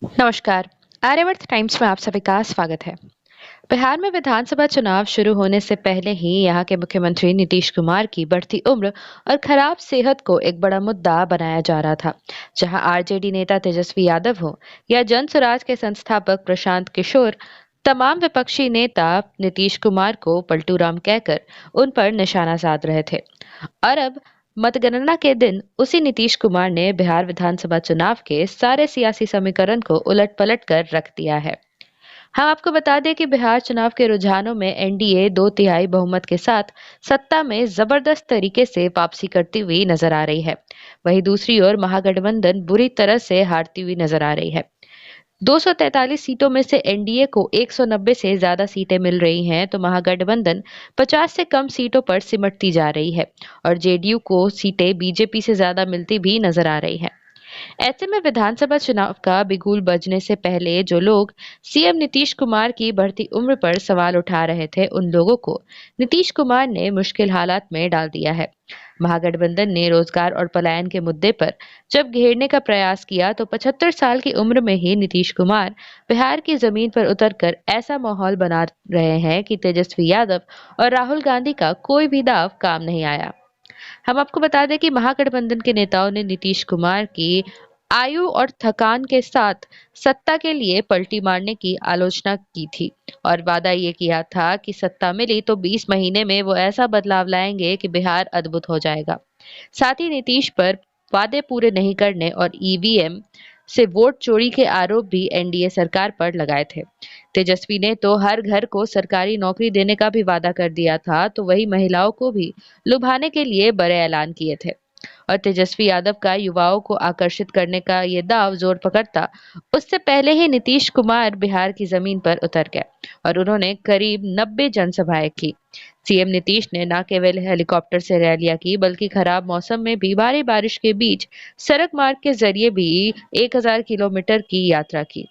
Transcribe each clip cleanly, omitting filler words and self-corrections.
नमस्कार। आर्यवर्त टाइम्स में आप सभी का स्वागत है। बिहार में विधानसभा चुनाव शुरू होने से पहले ही यहाँ के मुख्यमंत्री नीतीश कुमार की बढ़ती उम्र और खराब सेहत को एक बड़ा मुद्दा बनाया जा रहा था। जहां आरजेडी नेता तेजस्वी यादव हो या जन स्वराज के संस्थापक प्रशांत किशोर, तमाम विपक्षी नेता नीतीश कुमार को पलटू राम कहकर उन पर निशाना साध रहे थे। और अब मतगणना के दिन उसी नीतीश कुमार ने बिहार विधानसभा चुनाव के सारे सियासी समीकरण को उलट पलट कर रख दिया है। हम आपको बता दें कि बिहार चुनाव के रुझानों में एनडीए 2/3 बहुमत के साथ सत्ता में जबरदस्त तरीके से वापसी करती हुई नजर आ रही है। वहीं दूसरी ओर महागठबंधन बुरी तरह से हारती हुई नजर आ रही है। 243 सीटों में से एनडीए को 190 से ज्यादा सीटें मिल रही हैं, तो महागठबंधन 50 से कम सीटों पर सिमटती जा रही है और जेडीयू को सीटें बीजेपी से ज्यादा मिलती भी नजर आ रही हैं। ऐसे में विधानसभा चुनाव का बिगुल बजने से पहले जो लोग सीएम नीतीश कुमार की बढ़ती उम्र पर सवाल उठा रहे थे, उन लोगों को नीतीश कुमार ने मुश्किल हालात में डाल दिया है। महागठबंधन ने रोजगार और पलायन के मुद्दे पर जब घेरने का प्रयास किया, तो 75 साल की उम्र में ही नीतीश कुमार बिहार की जमीन पर उतरकर ऐसा माहौल बना रहे हैं कि तेजस्वी यादव और राहुल गांधी का कोई भी दाव काम नहीं आया। हम आपको बता दें कि महागठबंधन के नेताओं ने नीतीश कुमार की आयु और थकान के साथ सत्ता के लिए पलटी मारने की आलोचना की थी और वादा ये किया था कि सत्ता मिली तो 20 महीने में वो ऐसा बदलाव लाएंगे कि बिहार अद्भुत हो जाएगा। साथ ही नीतीश पर वादे पूरे नहीं करने और ईवीएम से वोट चोरी के आरोप भी एनडीए सरकार पर लगाए थे। तेजस्वी ने तो हर घर को सरकारी नौकरी देने का भी वादा कर दिया था, तो वही महिलाओं को भी लुभाने के लिए बड़े ऐलान किए थे। और तेजस्वी यादव का युवाओं को आकर्षित करने का ये दाव जोर पकड़ता, उससे पहले ही नीतीश कुमार बिहार की जमीन पर उतर गए और उन्होंने करीब 90 जनसभाएं की। सीएम नीतीश ने न केवल हेलीकॉप्टर से रैलियां की, बल्कि खराब मौसम में भी भारी बारिश के बीच सड़क मार्ग के जरिए भी 1000 किलोमीटर की यात्रा की।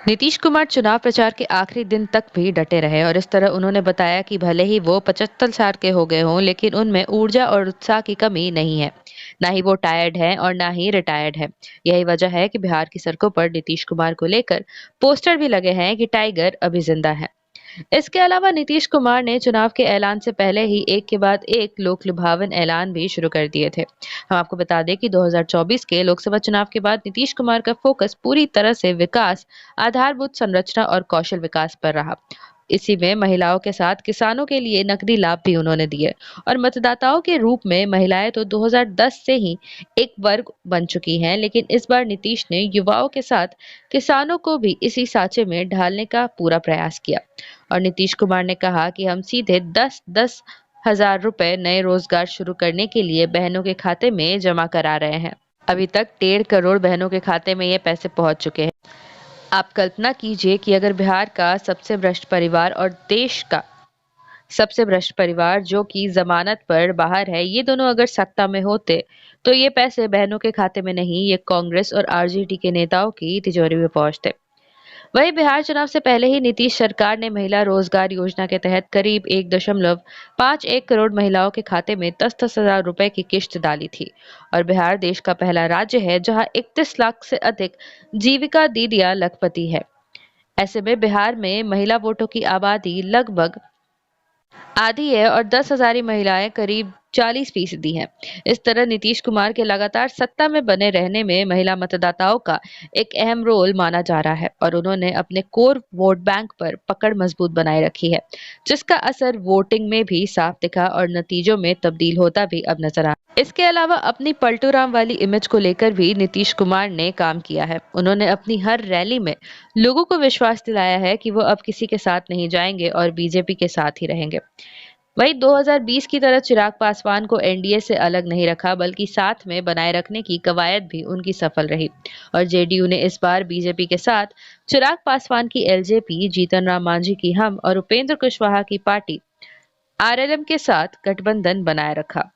नीतीश कुमार चुनाव प्रचार के आखिरी दिन तक भी डटे रहे और इस तरह उन्होंने बताया कि भले ही वो 75 साल के हो गए हों, लेकिन उनमें ऊर्जा और उत्साह की कमी नहीं है। ना ही वो टायर्ड हैं और ना ही रिटायर्ड है। यही वजह है कि बिहार की सड़कों पर नीतीश कुमार को लेकर पोस्टर भी लगे हैं कि टाइगर अभी जिंदा है। इसके अलावा नीतीश कुमार ने चुनाव के ऐलान से पहले ही एक के बाद एक लोक लुभावन ऐलान भी शुरू कर दिए थे। हम आपको बता दें कि 2024 के लोकसभा चुनाव के बाद नीतीश कुमार का फोकस पूरी तरह से विकास, आधारभूत संरचना और कौशल विकास पर रहा। इसी में महिलाओं के साथ किसानों के लिए नकदी लाभ भी उन्होंने दिए और मतदाताओं के रूप में महिलाएं तो 2010 से ही एक वर्ग बन चुकी हैं, लेकिन इस बार नीतीश ने युवाओं के साथ किसानों को भी इसी सांचे में ढालने का पूरा प्रयास किया। और नीतीश कुमार ने कहा कि हम सीधे 10-10 हजार रुपए नए रोजगार शुरू करने के लिए बहनों के खाते में जमा करा रहे हैं। अभी तक 1.5 करोड़ बहनों के खाते में ये पैसे पहुंच चुके हैं। आप कल्पना कीजिए कि अगर बिहार का सबसे भ्रष्ट परिवार और देश का सबसे भ्रष्ट परिवार जो कि जमानत पर बाहर है, ये दोनों अगर सत्ता में होते, तो ये पैसे बहनों के खाते में नहीं, ये कांग्रेस और आरजेडी के नेताओं की तिजोरी में पहुंचते। वहीं बिहार चुनाव से पहले ही नीतीश सरकार ने महिला रोजगार योजना के तहत करीब 1.51 करोड़ महिलाओं के खाते में 10-10 हजार रुपए की किश्त डाली थी। और बिहार देश का पहला राज्य है जहां 31 लाख से अधिक जीविका दीदियां लखपति है। ऐसे में बिहार में महिला वोटों की आबादी लगभग आधी है और 10 हजारी महिलाएं करीब 40% हैं। इस तरह नीतीश कुमार के लगातार सत्ता में बने रहने में महिला मतदाताओं का एक अहम रोल माना जा रहा है और उन्होंने अपने कोर वोट बैंक पर पकड़ मजबूत बनाए रखी है, जिसका असर वोटिंग में भी साफ दिखा और नतीजों में तब्दील होता भी अब नजर आ। इसके अलावा अपनी पलटूराम वाली इमेज को लेकर भी नीतीश कुमार ने काम किया है। उन्होंने अपनी हर रैली में लोगों को विश्वास दिलाया है कि वो अब किसी के साथ नहीं जाएंगे और बीजेपी के साथ ही रहेंगे। वहीं 2020 की तरह चिराग पासवान को एनडीए से अलग नहीं रखा, बल्कि साथ में बनाए रखने की कवायद भी उनकी सफल रही। और जेडीयू ने इस बार बीजेपी के साथ चिराग पासवान की एलजेपी, जीतन राम मांझी की हम और उपेंद्र कुशवाहा की पार्टी आरएलएम के साथ गठबंधन बनाए रखा।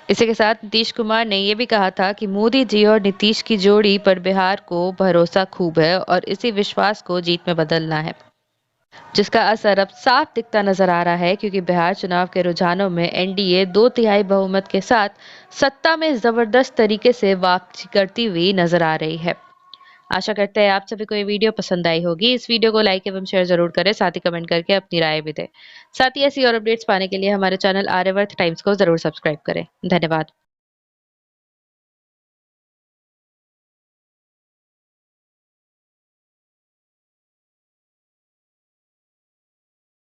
इसी के साथ नीतीश कुमार ने यह भी कहा था कि मोदी जी और नीतीश की जोड़ी पर बिहार को भरोसा खूब है और इसी विश्वास को जीत में बदलना है, जिसका असर अब साफ दिखता नजर आ रहा है, क्योंकि बिहार चुनाव के रुझानों में एनडीए 2/3 बहुमत के साथ सत्ता में जबरदस्त तरीके से वापसी करती हुई नजर आ रही है। आशा करते हैं आप सभी को ये वीडियो पसंद आई होगी। इस वीडियो को लाइक एवं शेयर ज़रूर करें, साथ ही कमेंट करके अपनी राय भी दें। साथ ही ऐसी और अपडेट्स पाने के लिए हमारे चैनल आर्यावर्त टाइम्स को ज़रूर सब्सक्राइब करें। धन्यवाद।